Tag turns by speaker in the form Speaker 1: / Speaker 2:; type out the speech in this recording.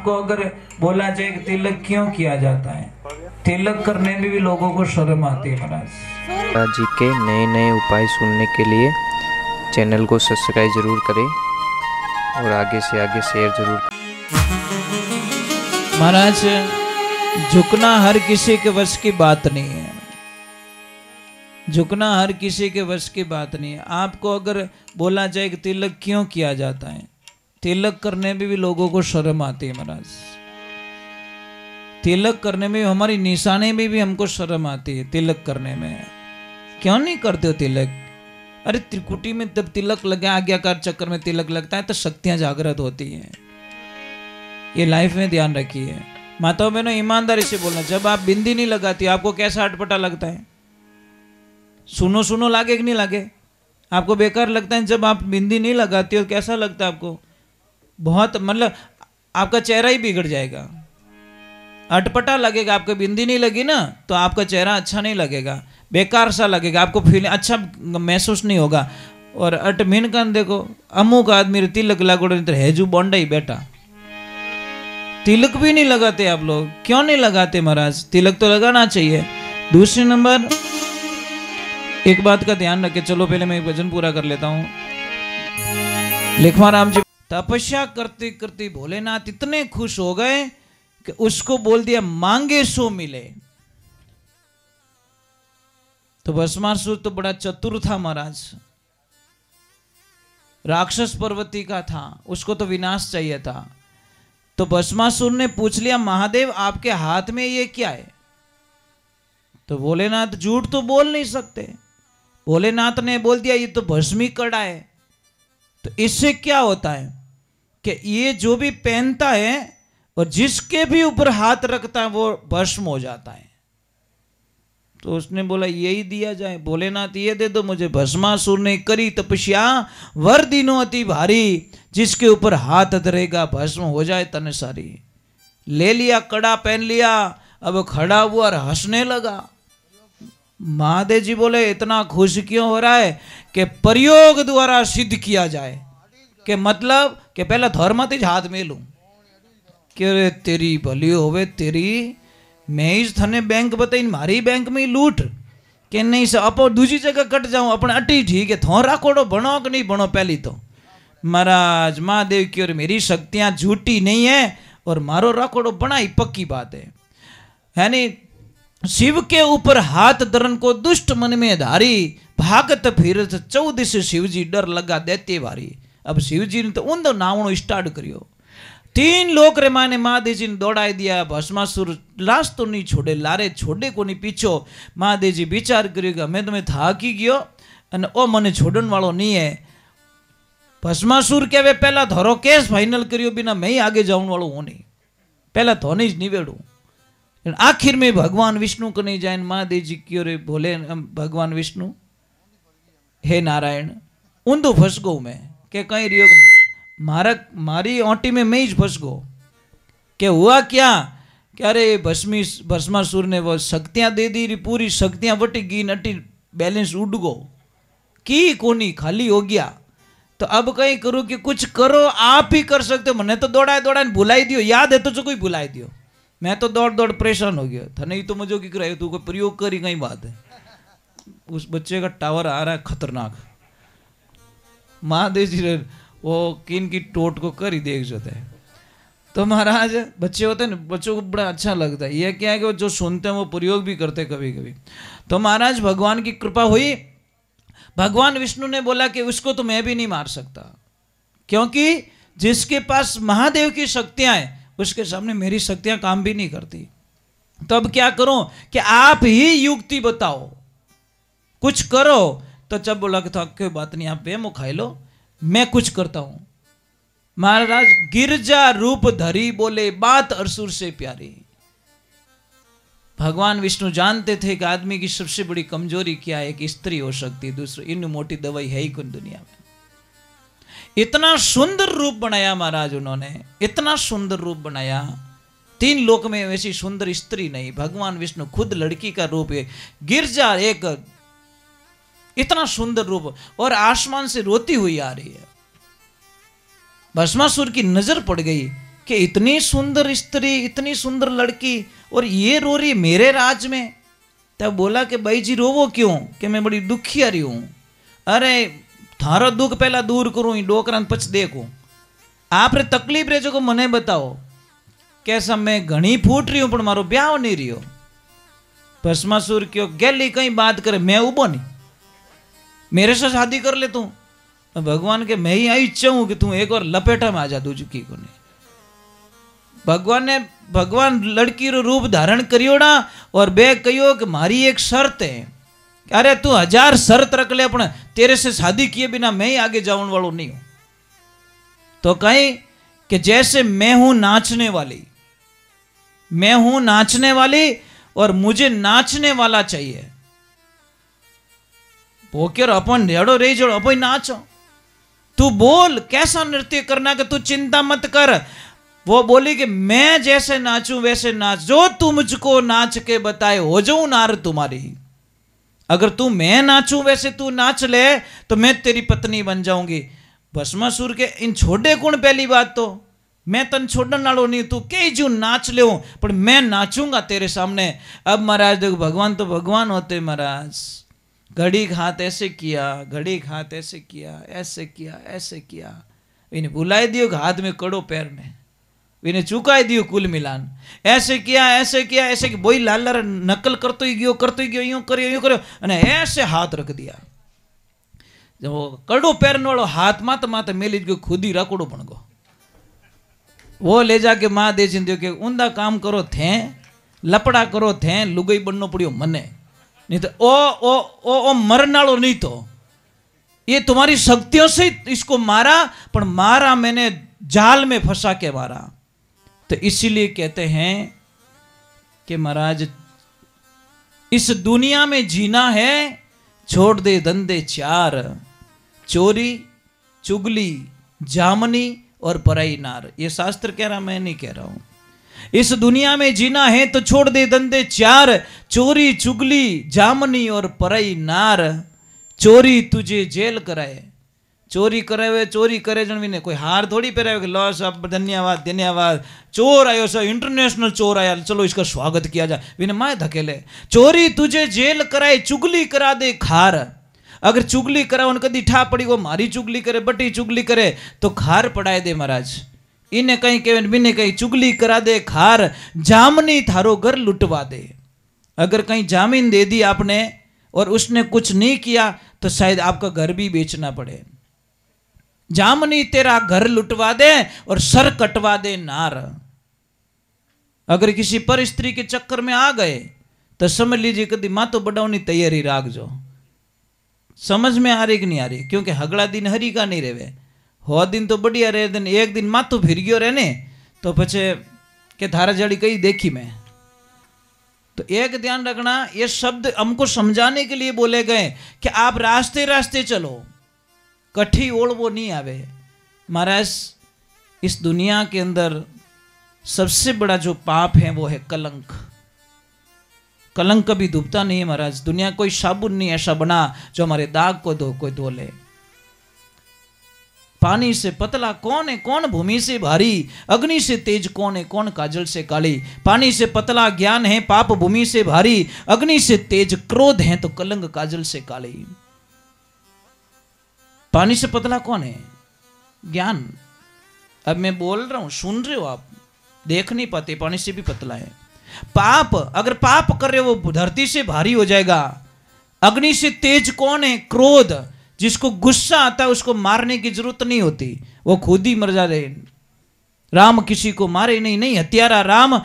Speaker 1: आपको अगर बोला जाए कि तिलक क्यों किया जाता है, तिलक करने में भी लोगों को शर्म आती है महाराज
Speaker 2: जी के नए नए उपाय सुनने के लिए चैनल को सब्सक्राइब जरूर करें और आगे से आगे शेयर जरूर करें।
Speaker 1: महाराज झुकना हर किसी के वश की बात नहीं है, झुकना हर किसी के वश की बात नहीं है। आपको अगर बोला जाए कि तिलक क्यों किया जाता है, तिलक करने में भी लोगों को शर्म आती है महाराज। तिलक करने में हमारी निशाने में भी हमको शर्म आती है। तिलक करने में क्यों नहीं करते हो तिलक? अरे त्रिकुटी में जब तिलक लगे, आज्ञाकार चक्र में तिलक लगता है तो शक्तियां जागृत होती हैं। ये लाइफ में ध्यान रखिए। माताओं बहनों ईमानदारी से बोलना, जब आप बिंदी नहीं लगाती आपको कैसा अटपटा लगता है? सुनो सुनो लागे कि नहीं लागे? आपको बेकार लगता है जब आप बिंदी नहीं लगाती हो? कैसा लगता है आपको? बहुत मतलब आपका चेहरा ही बिगड़ जाएगा, अटपटा लगेगा। आपको बिंदी नहीं लगी ना तो आपका चेहरा अच्छा नहीं लगेगा, बेकार सा लगेगा, आपको फील अच्छा महसूस नहीं होगा। और अट मीन कान देखो, अमुक आदमी तिलक लागोड़ो हेजू बोंडा ही बेटा। तिलक भी नहीं लगाते आप लोग, क्यों नहीं लगाते महाराज? तिलक तो लगाना चाहिए। दूसरे नंबर एक बात का ध्यान रखे, चलो पहले मैं भजन पूरा कर लेता हूं। लिखवाराम जी तपस्या करते करते भोलेनाथ इतने खुश हो गए कि उसको बोल दिया मांगे सो मिले। तो भस्मासुर तो बड़ा चतुर था महाराज, राक्षस पर्वती का था, उसको तो विनाश चाहिए था। तो भस्मासुर ने पूछ लिया महादेव आपके हाथ में ये क्या है? तो भोलेनाथ झूठ तो बोल नहीं सकते, भोलेनाथ ने बोल दिया ये तो भस्मी कड़ा है। तो इससे क्या होता है कि ये जो भी पहनता है और जिसके भी ऊपर हाथ रखता है वो भस्म हो जाता है। तो उसने बोला यही दिया जाए, भोलेनाथ ये दे दो मुझे। भस्मासुर ने करी तपस्या वर दिनों अति भारी, जिसके ऊपर हाथ धरेगा भस्म हो जाए तन सारी। ले लिया, कड़ा पहन लिया, अब खड़ा हुआ और हंसने लगा। महादेव जी बोले इतना खुश क्यों हो रहा है? कि प्रयोग द्वारा सिद्ध किया जाए, कि मतलब कि पहला धर्म थी हाथ में लू कि तेरी भली होवे तेरी, मैं ही थने बैंक बताई मारी बैंक में लूट के नहीं से अपो दूसरी जगह कट जाऊं अपने अटी ठीक है। थो राकोड़ो बनो कि नहीं बनो? पहली तो महाराज महादेव की और मेरी शक्तियां झूठी नहीं है और मारो राकोड़ो बनाई पक्की बात है नहीं। शिव के ऊपर हाथ धरन को दुष्ट मन में धारी, भागत फिरत 14 से शिव जी डर लगा देते भारी। अब शिव जी ने तो उन नावणो स्टार्ट करियो, 3 लोक रे माने महादेव जी ने दौड़ाई दिया। भस्मासुर लाश तो नहीं छोड़े, लारे छोड़े को नहीं पीछो। महादेव जी विचार करियो मैं तुम्हें थाकी गयो अने ओ मने छोड़न वालों नहीं है। भस्मासुर के वे पहला धरो केस फाइनल करियो, बिना मैं ही आगे जाऊन वालों हूं नहीं, पहला धोने ही निवेड़ू। आखिर में भगवान विष्णु को नहीं जाए, महादेव जी की रे बोले भगवान विष्णु हे नारायण ऊंधो फंस गो मैं, के कहीं रियो मारी ओटी में मैं ही फंस गो। के हुआ क्या? क्या रे भस्मासुर ने वो शक्तियां दे दी, पूरी शक्तियां वटी गई, नटी बैलेंस उड़ गो की कोनी खाली हो गया। तो अब कहीं करो कि कुछ करो, आप ही कर सकते हो। मैंने तो दौड़ा दौड़ा भुलाई दियो, याद है तो जो कोई भुलाई दियो। मैं तो दौड़ दौड़ परेशान हो गया था, नहीं तो मुझे की कराए तू कोई प्रयोग करी कहीं बात है। उस बच्चे का टावर आ रहा है खतरनाक, महादेव जी वो किन की टोट को कर ही देख जाते हैं। तो महाराज बच्चे होते हैं ना, बच्चों को बड़ा अच्छा लगता है। ये क्या है कि वो जो सुनते हैं वो प्रयोग भी करते हैं कभी कभी। तो महाराज भगवान की कृपा हुई, भगवान विष्णु ने बोला कि उसको तो मैं भी नहीं मार सकता, क्योंकि जिसके पास महादेव की शक्तियां हैं उसके सामने मेरी शक्तियां काम भी नहीं करती। तो अब क्या करूं कि आप ही युक्ति बताओ, कुछ करो। तो जब बोला कि तो कोई बात नहीं, आप बेमो खाई लो, मैं कुछ करता हूं। महाराज गिरजा रूप धरी बोले बात असुर से प्यारी। भगवान विष्णु जानते थे कि आदमी की सबसे बड़ी कमजोरी क्या है, कि स्त्री हो सकती है, दूसरी इन मोटी दवाई है ही कौन दुनिया में। इतना सुंदर रूप बनाया महाराज उन्होंने, इतना सुंदर रूप बनाया, 3 लोक में वैसी सुंदर स्त्री नहीं। भगवान विष्णु खुद लड़की का रूप है, गिरजा एक इतना सुंदर रूप, और आसमान से रोती हुई आ रही है। भस्मासुर की नजर पड़ गई कि इतनी सुंदर स्त्री, इतनी सुंदर लड़की, और ये रो रही मेरे राज में। तब बोला कि भाई जी रोवो क्यों, कि मैं बड़ी दुखी आ रही हूँ। अरे थारो दुख पहला दूर करूँ, डोकरा पछ देखूँ, आप रे तकलीफ रे जो मने बताओ कैसा मैं घनी फूट रही हूँ पण मारो ब्याह नहीं रही हो। भस्मासुर क्यों गैली कहीं बात करे, मैं उबो नहीं, मेरे से शादी कर ले तू। भगवान के मैं ही आई चाहूँ कि तू एक और लपेटा में आ जा दूजी को नहीं। भगवान लड़की रो रूप धारण करियोड़ा और बे कहियो कि मारी एक शर्त है। अरे तू 1000 शर्त रख ले, पण तेरे से शादी किए बिना मैं ही आगे जाने वालों नहीं हूं। तो कहीं कि जैसे मैं हूं नाचने वाली, मैं हूं नाचने वाली और मुझे नाचने वाला चाहिए। पोकर अपन रेड़ो रही जोड़ो अपन नाचो, तू बोल कैसा नृत्य करना कि तू चिंता मत कर। वो बोली कि मैं जैसे नाचूं वैसे नाच, जो तू मुझको नाच के बताए हो जाऊं नार तुम्हारी। अगर तू मैं नाचूं वैसे तू नाच ले तो मैं तेरी पत्नी बन जाऊंगी। भस्मासुर के इन छोड़े कौन, पहली बात तो मैं तन छोड़ने वालों नहीं, तू कई जू नाच ले पर मैं नाचूंगा तेरे सामने। अब महाराज देखो भगवान तो भगवान होते महाराज, घड़ी हाथ ऐसे किया, घड़ी हाथ ऐसे किया, ऐसे किया, ऐसे किया, इन्हें बुलाई दियो हाथ में कड़ो पैर में, इन्हें चुकाई दियो कुल मिलान। ऐसे किया, ऐसे किया, ऐसे कि बोई लाल लाल नकल करतो ही गयो, यूं करियो अने ऐसे हाथ रख दिया। जब वो कड़ो पैरन वालों हाथ मात मेली गयो, खुद ही रकोड़ो बन गो। वो ले जाके माँ दे दियो कि ऊंधा काम करो थे, लपड़ा करो थे, लुगई बननो पड़ियो मने, नहीं तो ओ मरनालो नहीं। तो ये तुम्हारी शक्तियों से इसको मारा, पर मारा मैंने जाल में फंसा के मारा। तो इसीलिए कहते हैं कि महाराज इस दुनिया में जीना है, छोड़ दे धंधे 4, चोरी, चुगली, जामनी और पराई नार। ये शास्त्र कह रहा, मैं नहीं कह रहा हूं। इस दुनिया में जीना है तो छोड़ दे धंधे 4, चोरी, चुगली, जामनी और पराई नार। चोरी तुझे जेल कराए, चोरी करे वे चोरी करे जन ने कोई हार थोड़ी पहरावे, लो सब धन्यवाद धन्यवाद, चोर आयो सो इंटरनेशनल चोर आया, चलो इसका स्वागत किया जाए, विने माए धकेले। चोरी तुझे जेल कराए, चुगली करा दे खार। अगर चुगली करा उन कदी ठा पड़ी, वो मारी चुगली करे, बटी चुगली करे तो खार पड़ाए दे महाराज। इन्हें कहीं के बिने कहीं चुगली करा दे खार, जामनी थारो घर लुटवा दे। अगर कहीं जामीन दे दी आपने और उसने कुछ नहीं किया तो शायद आपका घर भी बेचना पड़े। जामनी तेरा घर लुटवा दे और सर कटवा दे नार। अगर किसी पर स्त्री के चक्कर में आ गए तो समझ लीजिए कभी माँ तो बढ़ाने तैयारी राख जो। समझ में आ रही कि नहीं आ रही? क्योंकि हगला दिन हरी का नहीं रहे, हो दिन तो बढ़िया रहे, दिन एक दिन माँ तो फिर गयो रहने तो पछे के धारा जड़ी कहीं देखी मैं। तो एक ध्यान रखना, ये शब्द हमको समझाने के लिए बोले गए कि आप रास्ते रास्ते चलो, कठी ओढ़ वो नहीं आवे। महाराज इस दुनिया के अंदर सबसे बड़ा जो पाप है वो है कलंक। कलंक कभी डूबता नहीं है महाराज। दुनिया कोई साबुन नहीं ऐसा बना जो हमारे दाग को कोई धो ले। पानी से पतला कौन है, कौन भूमि से भारी, अग्नि से तेज कौन है, कौन काजल से काली। पानी से पतला ज्ञान है, पाप भूमि से भारी, अग्नि से तेज क्रोध है तो कलंक काजल से काली। पानी से पतला कौन है? ज्ञान। अब मैं बोल रहा हूं, सुन रहे हो आप, देख नहीं पाते, पानी से भी पतला है। पाप, अगर पाप कर रहे हो वो धरती से भारी हो जाएगा। अग्नि से तेज कौन है? क्रोध। जिसको गुस्सा आता है उसको मारने की जरूरत नहीं होती, वो खुद ही मर जा रहे। राम किसी को मारे नहीं, नहीं हत्यारा राम